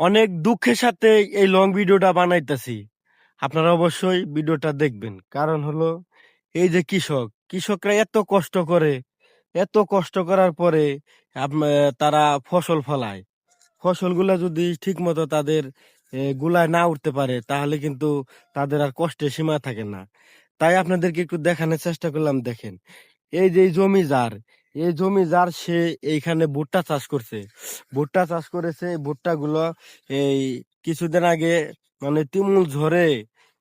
অনেক দুঃখের সাথে এই লং ভিডিওটা বানাইতেছি। আপনারা অবশ্যই ভিডিওটা দেখবেন। কারণ হলো এই যে কৃষকরা এত কষ্ট করে, এত কষ্ট করার পরে তারা ফসল ফলায়। ফসলগুলা যদি ঠিক মতো তাদের গুলায় না উঠতে পারে, তাহলে কিন্তু তাদের আর কষ্টের সীমা থাকে না। তাই আপনাদেরকে একটু দেখানোর চেষ্টা করলাম। দেখেন, এই যে এই জমি যার সে এইখানে ভুট্টা চাষ করছে। ভুট্টা চাষ করেছে, ভুট্টা গুলো এই কিছুদিন আগে মানে তুমুল ঝড়ে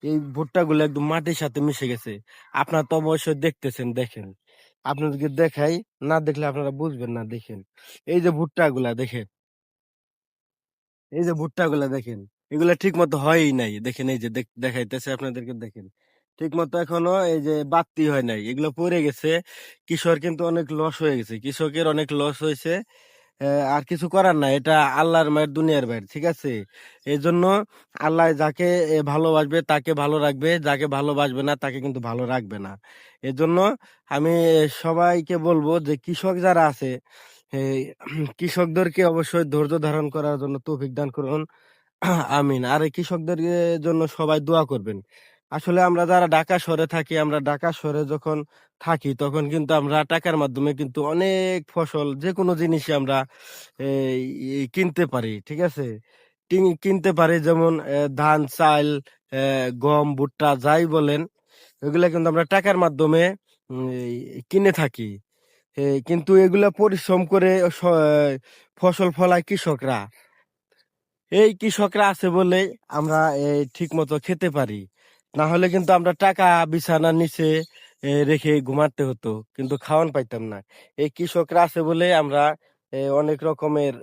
এই ভুট্টা গুলো একদম মাটির সাথে মিশে গেছে। আপনারা তো অবশ্যই দেখতেছেন। দেখেন, আপনাদেরকে দেখাই, না দেখলে আপনারা বুঝবেন না। দেখেন, এই যে ভুট্টা গুলা দেখেন, এই যে ভুট্টা গুলা দেখেন, এগুলা ঠিক মতো হয়ই নাই। দেখেন, এই যে দেখাইতেছে আপনাদেরকে। দেখেন, ঠিক মতো এখনো এই যে বাতি হয় নাই, এগুলো পড়ে গেছে। কৃষক কিন্তু অনেক লস হয়ে গেছে, কৃষকের অনেক লস হয়েছে। আর কিছু করার নাই, এটা আল্লাহর মায়ের দুনিয়ার বাইর, ঠিক আছে। এই জন্য আল্লাহ যাকে ভালোবাসবে তাকে ভালো রাখবে, যাকে ভালোবাসবে না তাকে কিন্তু ভালো রাখবে না। এজন্য আমি সবাইকে বলবো যে কৃষক যারা আছে, এই কৃষকদেরকে অবশ্যই ধৈর্য ধারণ করার জন্য তৌফিক দান করুন। আমিন। আর এই কৃষকদের জন্য সবাই দোয়া করবেন। আসলে আমরা যারা ঢাকা শহরে থাকি, আমরা ঢাকা শহরে যখন থাকি তখন কিন্তু আমরা টাকার মাধ্যমে কিন্তু অনেক ফসল, যে কোনো জিনিসই আমরা কিনতে পারি, ঠিক আছে। কিনতে পারি, যেমন ধান, চাল, গম, ভুট্টা যাই বলেন, এগুলা কিন্তু আমরা টাকার মাধ্যমে কিনে থাকি। কিন্তু এগুলা পরিশ্রম করে ফসল ফলায় কৃষকরা। এই কৃষকরা আছে বলে আমরা ঠিক মতো খেতে পারি। না হলে কিন্তু আমরা টাকা বিছানার নিচে রেখে ঘুমাতে হতো, কিন্তু খাওয়ান পাইতাম না। এই কৃষকরা আছে বলে আমরা অনেক রকমের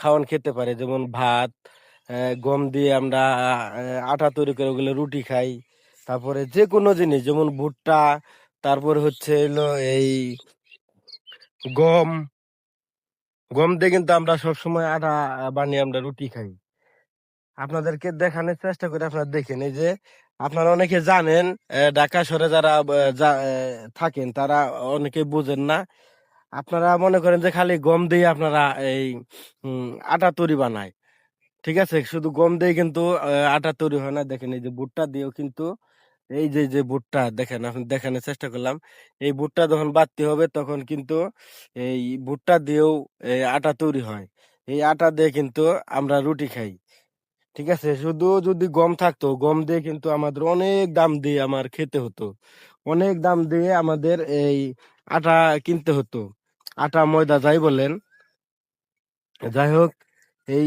খাওয়ান খেতে পারি, যেমন ভাত, গম দিয়ে আমরা আটা তৈরি করে ওগুলো রুটি খাই। তারপরে যে কোনো জিনিস, যেমন ভুট্টা, তারপরে হচ্ছে হলো এই গম। গম দিয়ে কিন্তু আমরা সবসময় আটা বানিয়ে আমরা রুটি খাই। আপনাদেরকে দেখানোর চেষ্টা করে আপনারা দেখেন। এই যে আপনারা অনেকে জানেন, ঢাকা শহরে যারা থাকেন তারা অনেকে বুঝেন না। আপনারা মনে করেন যে খালি গম দিয়ে আপনারা এই আটা তৈরি বানায়, ঠিক আছে। শুধু গম দিয়ে কিন্তু আটা তৈরি হয় না। দেখেন, এই যে ভুট্টা দিয়েও কিন্তু, এই যে যে ভুট্টা দেখেন, আপনি দেখানোর চেষ্টা করলাম। এই ভুট্টা যখন বাড়তি হবে তখন কিন্তু এই ভুট্টা দিয়েও আটা তৈরি হয়। এই আটা দিয়ে কিন্তু আমরা রুটি খাই, ঠিক আছে। শুধু যদি গম থাকতো, গম দিয়ে কিন্তু আমাদের অনেক দাম দিয়ে আমার খেতে হতো, অনেক দাম দিয়ে আমাদের এই আটা কিনতে হতো। আটা, ময়দা যাই বলেন, যাই হোক, এই